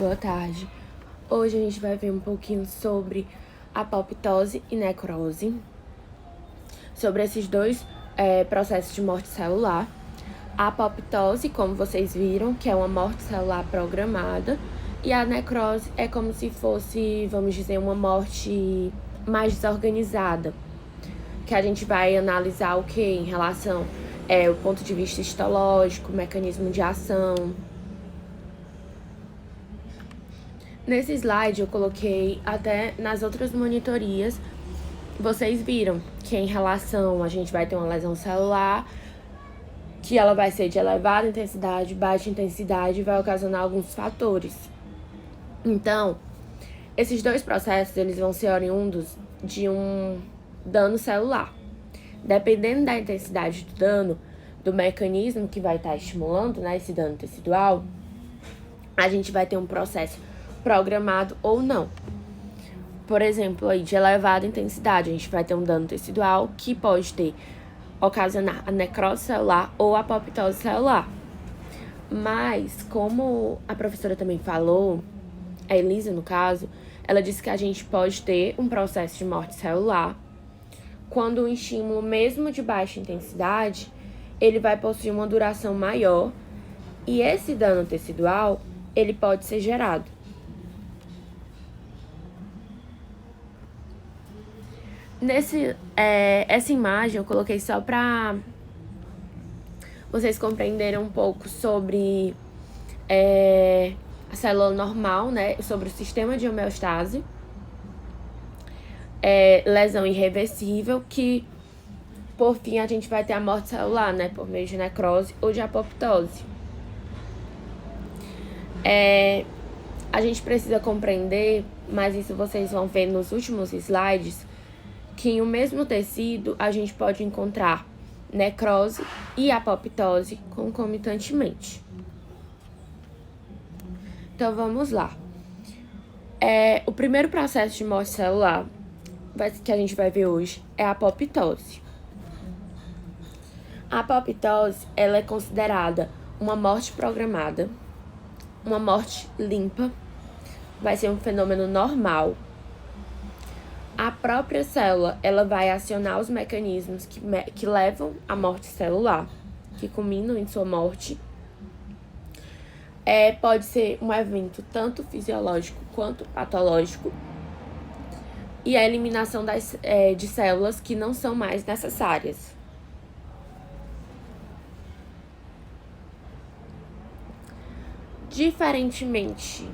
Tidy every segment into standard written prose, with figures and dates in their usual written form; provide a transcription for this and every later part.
Boa tarde. Hoje a gente vai ver um pouquinho sobre apoptose e necrose, sobre esses dois processos de morte celular. A apoptose, como vocês viram, que é uma morte celular programada, e a necrose é como se fosse, vamos dizer, uma morte mais desorganizada, que a gente vai analisar o que em relação ao ponto de vista histológico, mecanismo de ação. Nesse slide eu coloquei até nas outras monitorias, vocês viram que em relação a gente vai ter uma lesão celular, que ela vai ser de elevada intensidade, baixa intensidade e vai ocasionar alguns fatores. Então, esses dois processos, eles vão ser oriundos de um dano celular. Dependendo da intensidade do dano, do mecanismo que vai estar estimulando, né, esse dano tecidual, a gente vai ter um processo programado ou não. Por exemplo, aí de elevada intensidade, a gente vai ter um dano tecidual que pode ocasionar a necrose celular ou a apoptose celular. Mas, como a professora também falou, a Elisa no caso, ela disse que a gente pode ter um processo de morte celular quando o estímulo, mesmo de baixa intensidade, ele vai possuir uma duração maior e esse dano tecidual, ele pode ser gerado. Essa imagem eu coloquei só para vocês compreenderem um pouco sobre a célula normal, né? Sobre o sistema de homeostase, lesão irreversível, que por fim a gente vai ter a morte celular, né? Por meio de necrose ou de apoptose. A gente precisa compreender, mas isso vocês vão ver nos últimos slides, que em um mesmo tecido a gente pode encontrar necrose e apoptose concomitantemente. Então vamos lá. O primeiro processo de morte celular que a gente vai ver hoje é a apoptose. A apoptose, ela é considerada uma morte programada, uma morte limpa, vai ser um fenômeno normal. A própria célula, ela vai acionar os mecanismos que levam à morte celular, que culminam em sua morte. Pode ser um evento tanto fisiológico quanto patológico. E a eliminação de células que não são mais necessárias. Diferentemente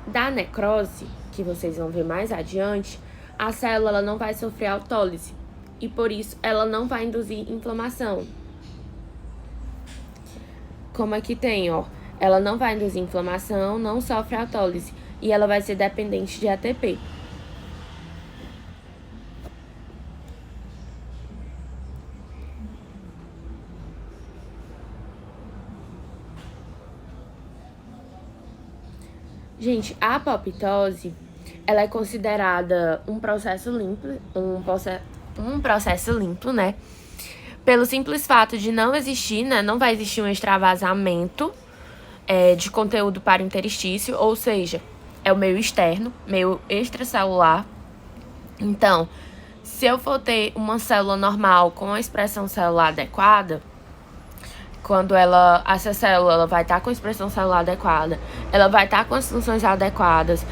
da necrose, que vocês vão ver mais adiante, a célula ela não vai sofrer autólise e por isso ela não vai induzir inflamação. Como aqui tem, ela não vai induzir inflamação, não sofre autólise e ela vai ser dependente de ATP. Gente, a apoptose, ela é considerada um processo limpo, né? Pelo simples fato de não existir, né? Não vai existir um extravasamento de conteúdo para o interstício, ou seja, é o meio externo, meio extracelular. Então, se eu for ter uma célula normal com a expressão celular adequada, quando essa célula ela vai estar com a expressão celular adequada, ela vai estar com as funções adequadas,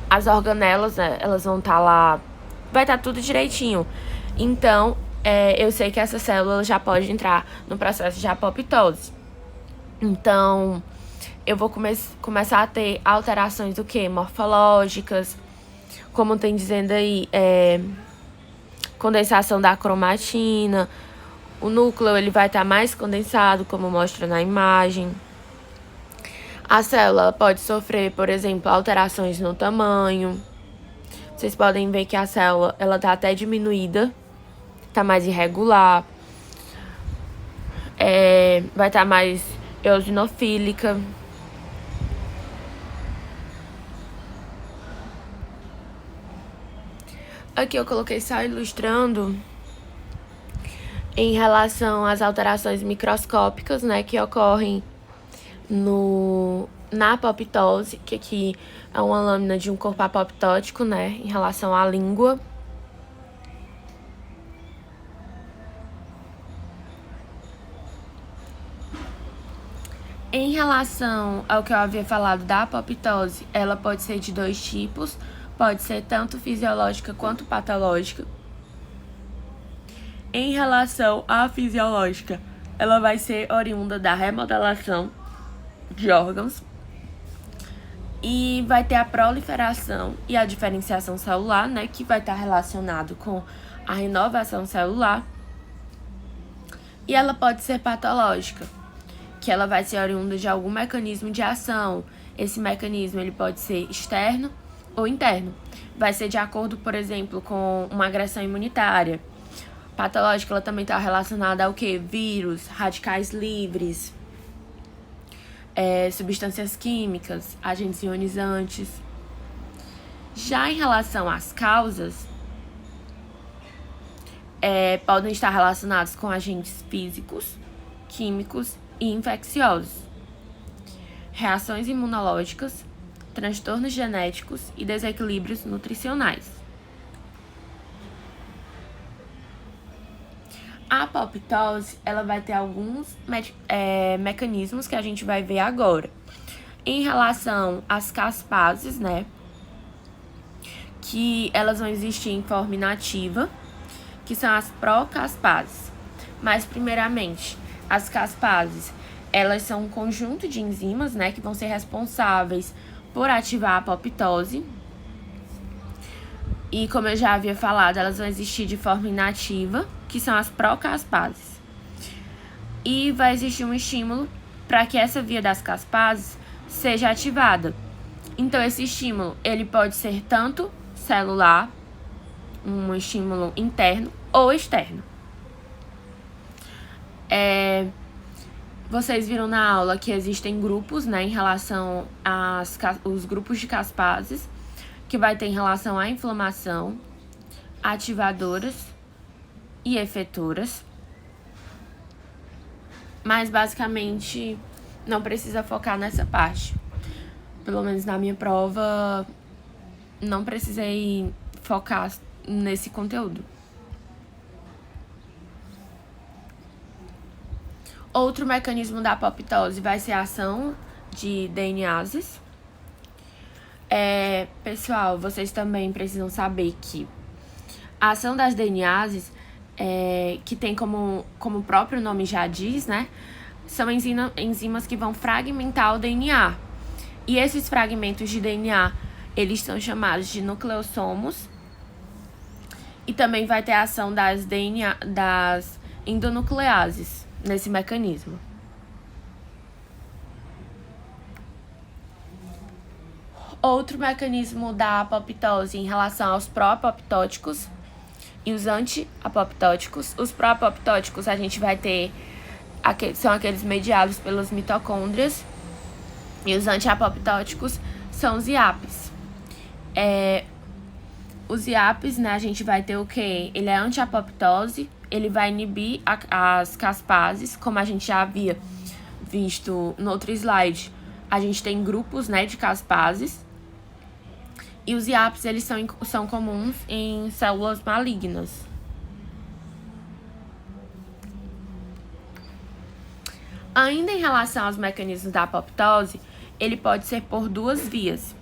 as organelas, né, elas vão estar lá, vai estar tudo direitinho. Então, eu sei que essa célula já pode entrar no processo de apoptose. Então, eu vou começar a ter alterações do quê? Morfológicas, como tem dizendo aí, condensação da cromatina. O núcleo ele vai estar mais condensado, como mostra na imagem. A célula pode sofrer, por exemplo, alterações no tamanho. Vocês podem ver que a célula ela tá até diminuída, tá mais irregular. Vai estar mais eosinofílica. Aqui eu coloquei só ilustrando em relação às alterações microscópicas, né, que ocorrem na apoptose, que aqui é uma lâmina de um corpo apoptótico, né, em relação à língua. Em relação ao que eu havia falado da apoptose, ela pode ser de 2 tipos, pode ser tanto fisiológica quanto patológica. Em relação à fisiológica, ela vai ser oriunda da remodelação de órgãos e vai ter a proliferação e a diferenciação celular, né, que vai estar relacionado com a renovação celular. E ela pode ser patológica, que ela vai ser oriunda de algum mecanismo de ação. Esse mecanismo ele pode ser externo ou interno. Vai ser de acordo, por exemplo, com uma agressão imunitária. Patológica, ela também está relacionada ao quê? Vírus, radicais livres, substâncias químicas, agentes ionizantes. Já em relação às causas, podem estar relacionados com agentes físicos, químicos e infecciosos, reações imunológicas, transtornos genéticos e desequilíbrios nutricionais. A apoptose, ela vai ter alguns mecanismos que a gente vai ver agora. Em relação às caspases, né, que elas vão existir em forma inativa, que são as procaspases. Mas, primeiramente, as caspases, elas são um conjunto de enzimas, né, que vão ser responsáveis por ativar a apoptose. E, como eu já havia falado, elas vão existir de forma inativa, que são as procaspases. E vai existir um estímulo para que essa via das caspases seja ativada. Então, esse estímulo, ele pode ser tanto celular, um estímulo interno ou externo. Vocês viram na aula que existem grupos, né, em relação aos grupos de caspases, que vai ter em relação à inflamação, ativadoras e efetoras. Mas, basicamente, não precisa focar nessa parte. Pelo menos na minha prova, não precisei focar nesse conteúdo. Outro mecanismo da apoptose vai ser a ação de DNases. Pessoal, vocês também precisam saber que a ação das DNases, que tem como o próprio nome já diz, né, são enzimas que vão fragmentar o DNA. E esses fragmentos de DNA, eles são chamados de nucleossomos. E também vai ter a ação das endonucleases nesse mecanismo. Outro mecanismo da apoptose em relação aos pró-apoptóticos e os anti-apoptóticos. Os pró-apoptóticos a gente vai ter, são aqueles mediados pelas mitocôndrias, e os anti-apoptóticos são os IAPs. Os IAPs, né, a gente vai ter o quê? Ele é anti-apoptose, ele vai inibir as caspases, como a gente já havia visto no outro slide. A gente tem grupos, né, de caspases. E os IAPs, eles são comuns em células malignas. Ainda em relação aos mecanismos da apoptose, ele pode ser por 2 vias.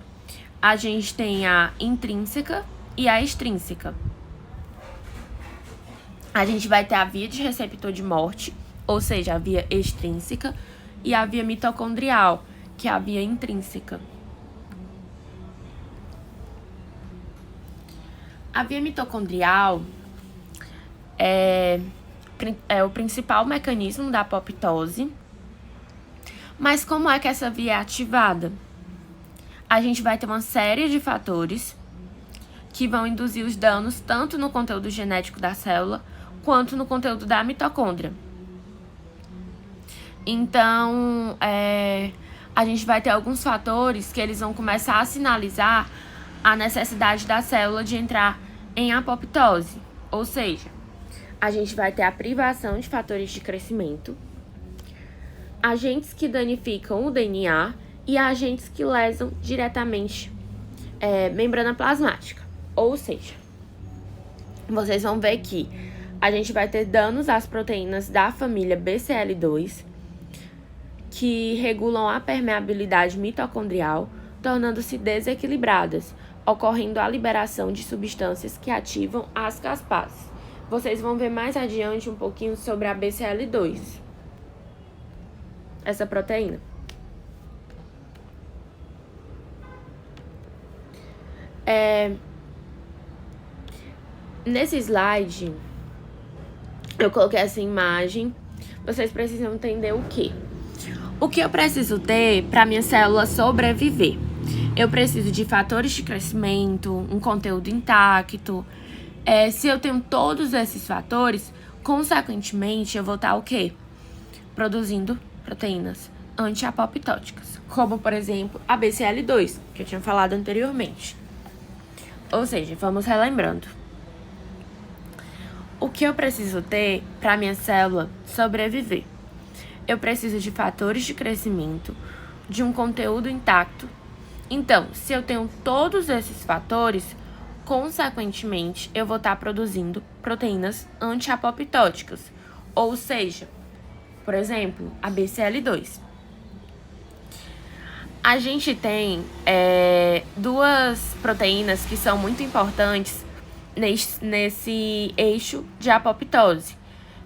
A gente tem a intrínseca e a extrínseca. A gente vai ter a via de receptor de morte, ou seja, a via extrínseca, e a via mitocondrial, que é a via intrínseca. A via mitocondrial é o principal mecanismo da apoptose. Mas como é que essa via é ativada? A gente vai ter uma série de fatores que vão induzir os danos tanto no conteúdo genético da célula quanto no conteúdo da mitocôndria. Então, a gente vai ter alguns fatores que eles vão começar a sinalizar a necessidade da célula de entrar em apoptose. Ou seja, a gente vai ter a privação de fatores de crescimento, agentes que danificam o DNA e agentes que lesam diretamente membrana plasmática. Ou seja, vocês vão ver que a gente vai ter danos às proteínas da família BCL2, que regulam a permeabilidade mitocondrial, tornando-se desequilibradas, ocorrendo a liberação de substâncias que ativam as caspases. Vocês vão ver mais adiante um pouquinho sobre a BCL2, essa proteína. Nesse slide, eu coloquei essa imagem. Vocês precisam entender o quê? O que eu preciso ter para minha célula sobreviver? Eu preciso de fatores de crescimento, um conteúdo intacto. Se eu tenho todos esses fatores, consequentemente, eu vou estar o quê? Produzindo proteínas anti-apoptóticas, como, por exemplo, a BCL2, que eu tinha falado anteriormente. Ou seja, vamos relembrando. O que eu preciso ter para minha célula sobreviver? Eu preciso de fatores de crescimento, de um conteúdo intacto. Então, se eu tenho todos esses fatores, consequentemente, eu vou estar produzindo proteínas anti-apoptóticas. Ou seja, por exemplo, a BCL2. A gente tem duas proteínas que são muito importantes nesse eixo de apoptose,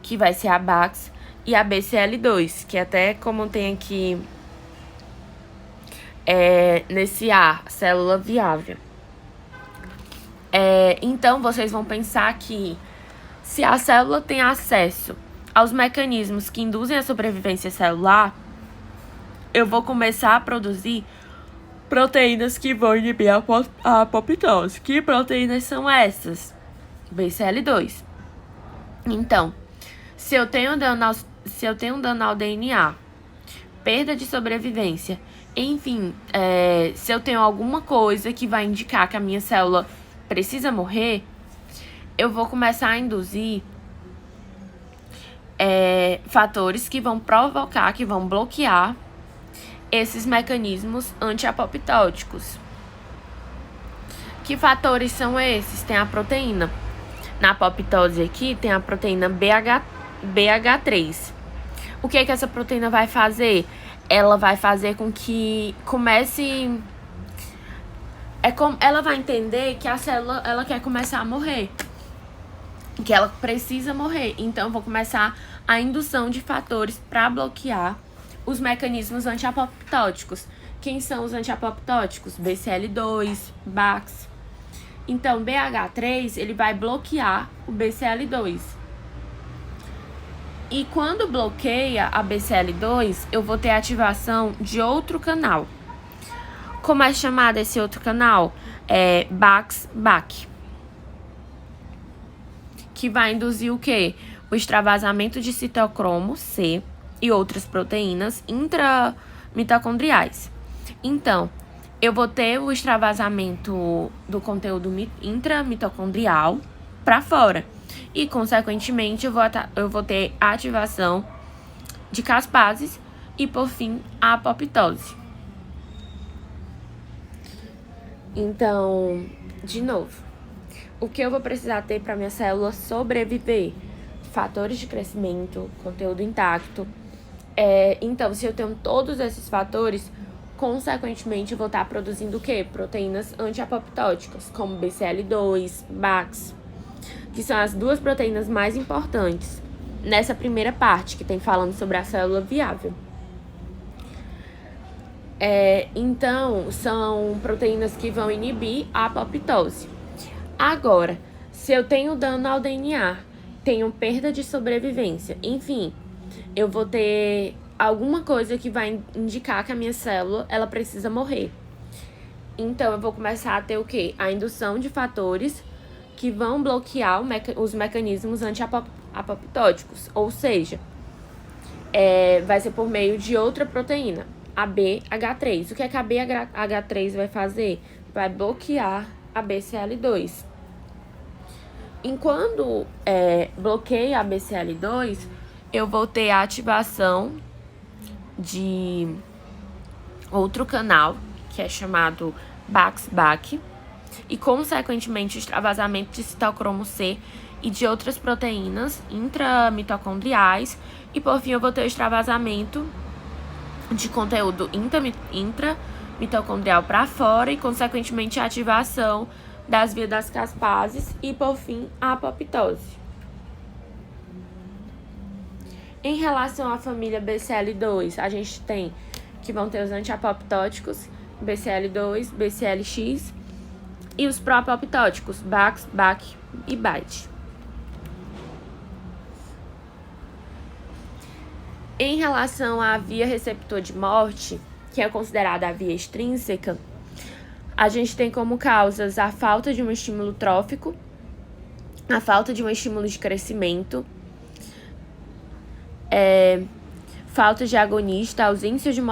que vai ser a BAX e a BCL2, que até como tem aqui nesse A, célula viável. Então, vocês vão pensar que se a célula tem acesso aos mecanismos que induzem a sobrevivência celular, eu vou começar a produzir proteínas que vão inibir a apoptose. Que proteínas são essas? BCL2. Então, se eu tenho dano ao DNA, perda de sobrevivência, enfim, se eu tenho alguma coisa que vai indicar que a minha célula precisa morrer, eu vou começar a induzir fatores que vão provocar, que vão bloquear esses mecanismos anti-apoptóticos. Que fatores são esses? Tem a proteína. Na apoptose aqui tem a proteína BH3. O que essa proteína vai fazer? Ela vai fazer com que comece... ela vai entender que a célula ela quer começar a morrer. Que ela precisa morrer. Então, eu vou começar a indução de fatores para bloquear os mecanismos antiapoptóticos. Quem são os antiapoptóticos? BCL2, BAX. Então, BH3, ele vai bloquear o BCL2. E quando bloqueia a BCL2, eu vou ter ativação de outro canal. Como é chamado esse outro canal? BAX-BAC. Que vai induzir o quê? O extravasamento de citocromo C e outras proteínas intramitocondriais. Então, eu vou ter o extravasamento do conteúdo intramitocondrial para fora. E, consequentemente, eu vou ter a ativação de caspases e, por fim, a apoptose. Então, de novo, o que eu vou precisar ter para minha célula sobreviver? Fatores de crescimento, conteúdo intacto. Então, se eu tenho todos esses fatores, consequentemente, eu vou estar produzindo o quê? Proteínas antiapoptóticas, como BCL2, BAX, que são as duas proteínas mais importantes nessa primeira parte, que tem falando sobre a célula viável. Então, são proteínas que vão inibir a apoptose. Agora, se eu tenho dano ao DNA, tenho perda de sobrevivência, enfim, eu vou ter alguma coisa que vai indicar que a minha célula, ela precisa morrer. Então, eu vou começar a ter o quê? A indução de fatores que vão bloquear os mecanismos anti-apoptóticos. Ou seja, vai ser por meio de outra proteína, a BH3. O que a BH3 vai fazer? Vai bloquear a BCL2. Enquanto bloqueia a BCL2, eu vou ter a ativação de outro canal, que é chamado Bax-Bach, e, consequentemente, o extravasamento de citocromo C e de outras proteínas intramitocondriais. E, por fim, eu vou ter o extravasamento de conteúdo intramitocondrial para fora e, consequentemente, a ativação das vias das caspases e, por fim, a apoptose. Em relação à família BCL2, a gente tem que vão ter os antiapoptóticos, BCL2, BCLX, e os pró-apoptóticos, Bax, Bach e BAT. Em relação à via receptor de morte, que é considerada a via extrínseca, a gente tem como causas a falta de um estímulo trófico, a falta de um estímulo de crescimento, falta de agonista, ausência de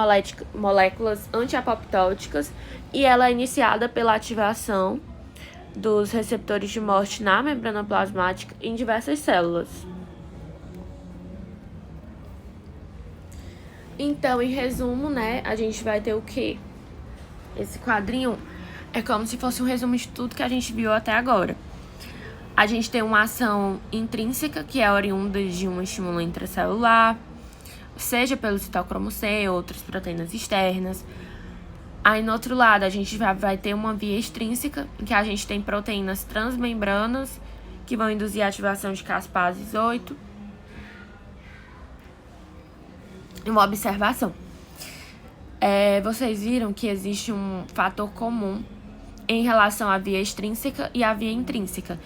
moléculas antiapoptóticas, e ela é iniciada pela ativação dos receptores de morte na membrana plasmática em diversas células. Então, em resumo, a gente vai ter o quê? Esse quadrinho é como se fosse um resumo de tudo que a gente viu até agora. A gente tem uma ação intrínseca, que é oriunda de um estímulo intracelular, seja pelo citocromo C ou outras proteínas externas. Aí, no outro lado, a gente vai ter uma via extrínseca, em que a gente tem proteínas transmembranas, que vão induzir a ativação de caspases 8. Uma observação. Vocês viram que existe um fator comum em relação à via extrínseca e à via intrínseca,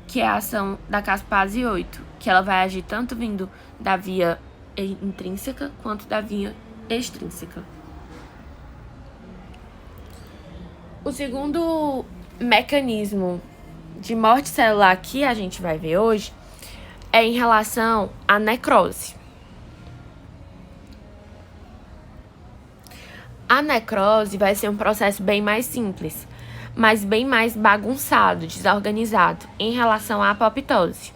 que é a ação da caspase 8, que ela vai agir tanto vindo da via intrínseca quanto da via extrínseca. O segundo mecanismo de morte celular que a gente vai ver hoje é em relação à necrose. A necrose vai ser um processo bem mais simples, mas bem mais bagunçado, desorganizado, em relação à apoptose.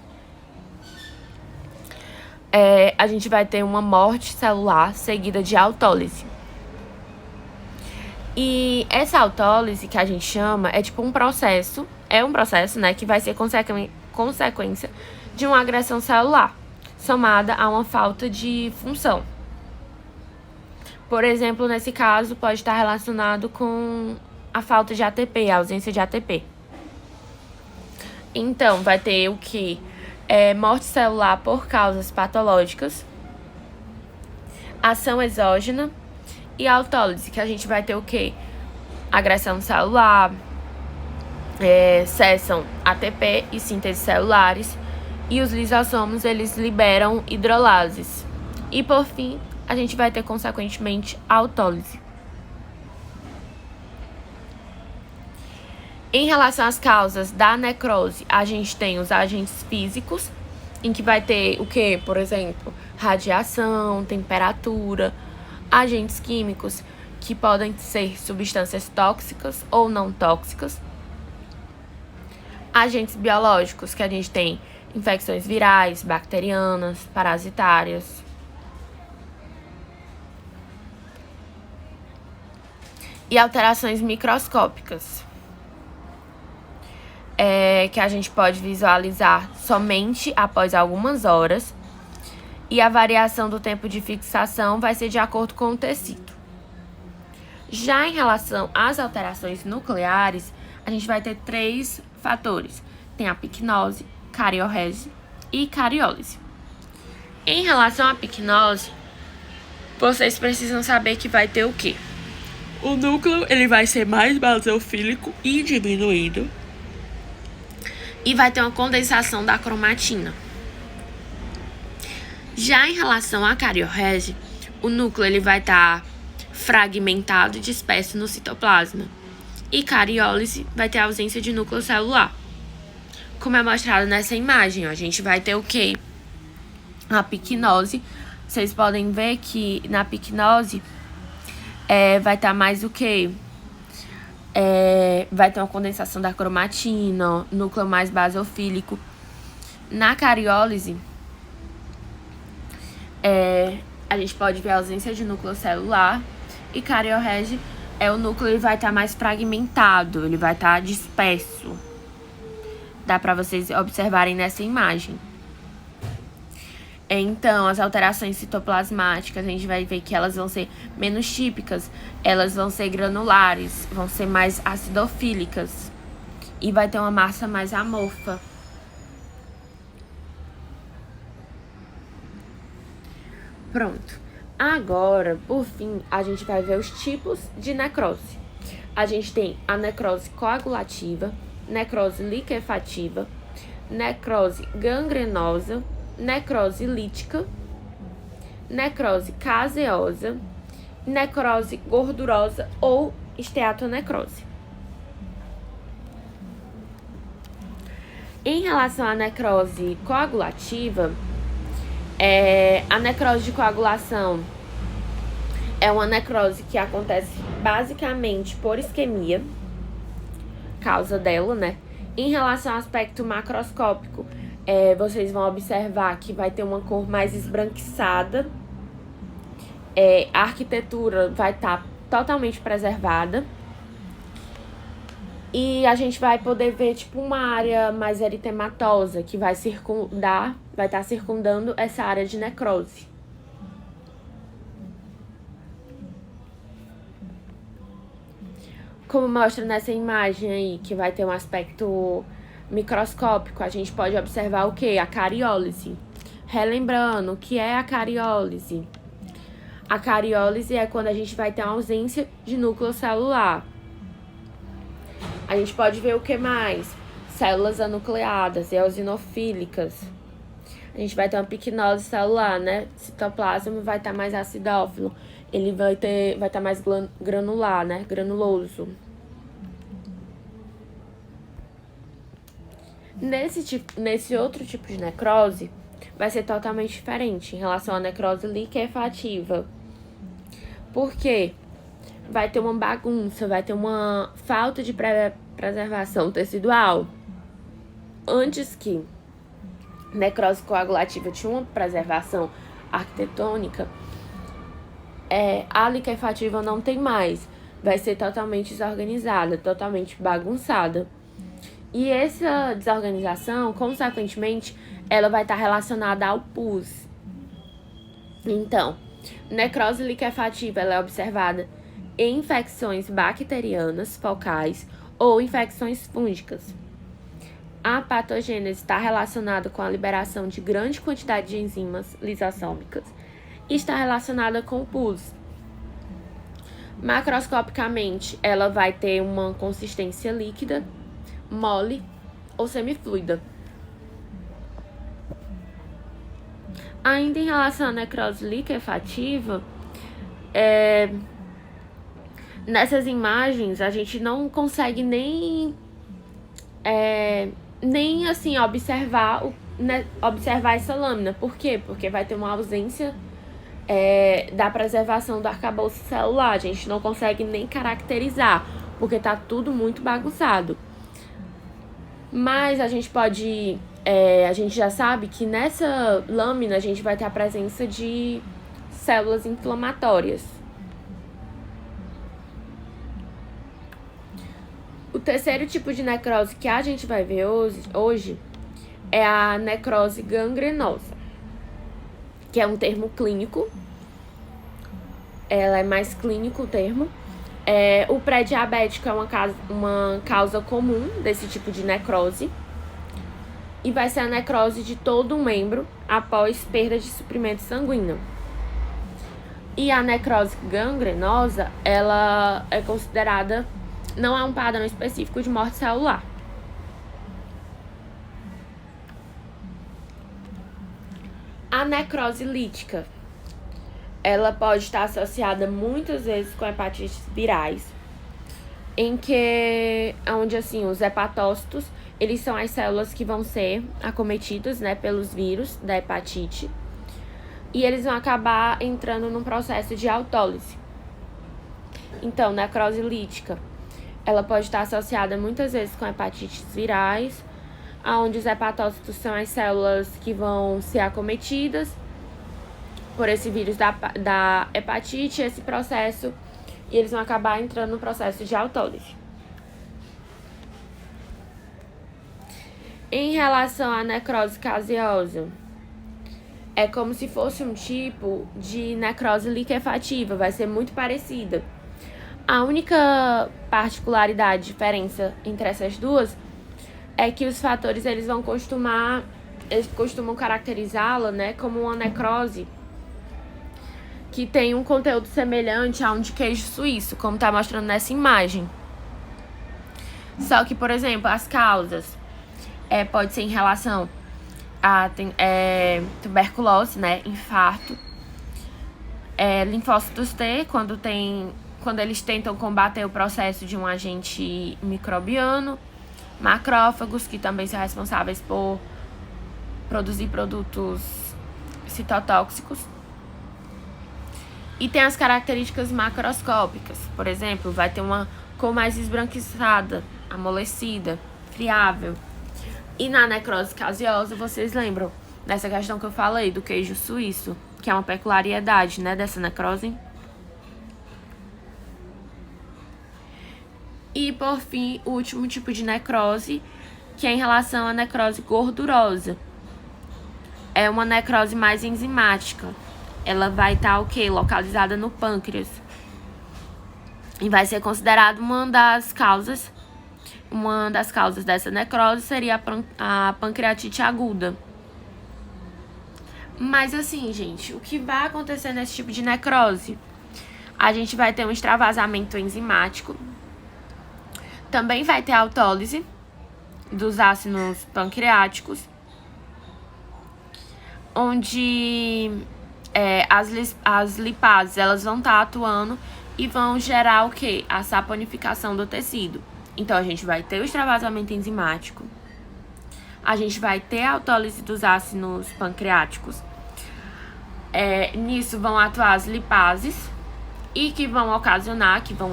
A gente vai ter uma morte celular seguida de autólise. E essa autólise que a gente chama é tipo um processo, que vai ser consequência de uma agressão celular, somada a uma falta de função. Por exemplo, nesse caso, pode estar relacionado com a falta de ATP, a ausência de ATP. Então, vai ter o que? Morte celular por causas patológicas, ação exógena e autólise, que a gente vai ter o que? Agressão celular, cessam ATP e síntese celulares, e os lisossomos, eles liberam hidrolases. E, por fim, a gente vai ter, consequentemente, autólise. Em relação às causas da necrose, a gente tem os agentes físicos, em que vai ter o que? Por exemplo, radiação, temperatura, agentes químicos, que podem ser substâncias tóxicas ou não tóxicas, agentes biológicos, que a gente tem infecções virais, bacterianas, parasitárias, e alterações microscópicas, que a gente pode visualizar somente após algumas horas, e a variação do tempo de fixação vai ser de acordo com o tecido. Já em relação às alterações nucleares, a gente vai ter 3 fatores. Tem a picnose, cariorrese e cariólise. Em relação à picnose, vocês precisam saber que vai ter o quê? O núcleo ele vai ser mais basofílico e diminuído, e vai ter uma condensação da cromatina. Já em relação à cariorrese, o núcleo ele vai estar fragmentado e disperso no citoplasma. E cariólise vai ter ausência de núcleo celular. Como é mostrado nessa imagem, a gente vai ter o quê? A picnose. Vocês podem ver que na picnose vai estar mais o quê? Vai ter uma condensação da cromatina, núcleo mais basofílico. Na cariólise, a gente pode ver a ausência de núcleo celular E cariorrege é o núcleo, ele vai estar mais fragmentado, ele vai estar disperso. Dá pra vocês observarem nessa imagem. Então, as alterações citoplasmáticas, a gente vai ver que elas vão ser menos típicas, elas vão ser granulares, vão ser mais acidofílicas e vai ter uma massa mais amorfa. Pronto. Agora, por fim, a gente vai ver os tipos de necrose. A gente tem a necrose coagulativa, necrose liquefativa, necrose gangrenosa, necrose lítica, necrose caseosa, necrose gordurosa ou esteatonecrose. Em relação à necrose coagulativa, a necrose de coagulação é uma necrose que acontece basicamente por isquemia, causa dela, né? Em relação ao aspecto macroscópico, vocês vão observar que vai ter uma cor mais esbranquiçada, a arquitetura vai estar totalmente preservada e a gente vai poder ver tipo uma área mais eritematosa que vai estar circundando essa área de necrose. Como mostra nessa imagem aí, que vai ter um aspecto microscópico, a gente pode observar o que? A cariólise. Relembrando, o que é a cariólise? A cariólise é quando a gente vai ter uma ausência de núcleo celular. A gente pode ver o que mais? Células anucleadas, eosinofílicas. A gente vai ter uma picnose celular, né? Citoplasma vai estar mais acidófilo. Ele vai estar mais granular, né? Granuloso. Nesse outro tipo de necrose, vai ser totalmente diferente em relação à necrose liquefativa. Por quê? Vai ter uma bagunça, vai ter uma falta de preservação tecidual. Antes que necrose coagulativa tinha uma preservação arquitetônica, a liquefativa não tem mais. Vai ser totalmente desorganizada, totalmente bagunçada. E essa desorganização, consequentemente, ela vai estar relacionada ao pus. Então, necrose liquefativa ela é observada em infecções bacterianas focais ou infecções fúngicas. A patogênese está relacionada com a liberação de grande quantidade de enzimas lisossômicas e está relacionada com o pus. Macroscopicamente, ela vai ter uma consistência líquida, mole ou semifluida. Ainda em relação à necrose liquefativa, nessas imagens a gente não consegue nem assim observar essa lâmina. Por quê? Porque vai ter uma ausência da preservação do arcabouço celular. A gente não consegue nem caracterizar, porque tá tudo muito bagunçado. Mas a gente já sabe que nessa lâmina a gente vai ter a presença de células inflamatórias. O terceiro tipo de necrose que a gente vai ver hoje é a necrose gangrenosa, que é um termo clínico. Ela é mais clínico o termo. O pré-diabético é uma causa comum desse tipo de necrose. E vai ser a necrose de todo um membro após perda de suprimento sanguíneo. E a necrose gangrenosa, ela é considerada, não é um padrão específico de morte celular. A necrose lítica, ela pode estar associada muitas vezes com hepatites virais, onde assim, os hepatócitos, eles são as células que vão ser acometidas, né, pelos vírus da hepatite, e eles vão acabar entrando num processo de autólise. Então, necrose lítica, ela pode estar associada muitas vezes com hepatites virais, onde os hepatócitos são as células que vão ser acometidas por esse vírus da hepatite. Esse processo e eles vão acabar entrando no processo de autólise. Em relação à necrose caseosa, é como se fosse um tipo de necrose liquefativa, vai ser muito parecida. A única particularidade, diferença entre essas duas é que os fatores eles costumam caracterizá-la, né, como uma necrose que tem um conteúdo semelhante a um de queijo suíço, como está mostrando nessa imagem. Só que, por exemplo, as causas pode ser em relação a tuberculose, né, infarto, linfócitos T, quando eles tentam combater o processo de um agente microbiano, macrófagos, que também são responsáveis por produzir produtos citotóxicos. E tem as características macroscópicas, por exemplo, vai ter uma cor mais esbranquiçada, amolecida, friável. E na necrose caseosa, vocês lembram dessa questão que eu falei do queijo suíço, que é uma peculiaridade, né, dessa necrose? E, por fim, o último tipo de necrose, que é em relação à necrose gordurosa. É uma necrose mais enzimática. Ela vai estar, localizada no pâncreas. E vai ser considerada uma das causas dessa necrose seria a pancreatite aguda. Mas assim, gente, o que vai acontecer nesse tipo de necrose? A gente vai ter um extravasamento enzimático. Também vai ter autólise dos ácidos pancreáticos, onde as lipases elas vão estar atuando e vão gerar o quê? A saponificação do tecido. Então, a gente vai ter o extravasamento enzimático, a gente vai ter a autólise dos ácidos pancreáticos. Nisso vão atuar as lipases e que vão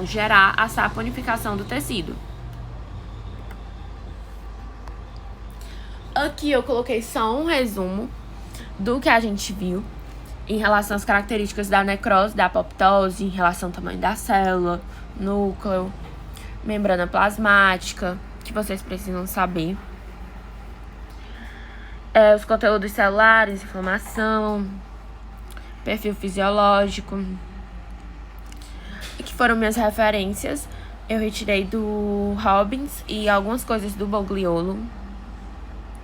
gerar a saponificação do tecido. Aqui eu coloquei só um resumo do que a gente viu em relação às características da necrose, da apoptose, em relação ao tamanho da célula, núcleo, membrana plasmática, que vocês precisam saber. Os conteúdos celulares, inflamação, perfil fisiológico, que foram minhas referências. Eu retirei do Robbins e algumas coisas do Bogliolo.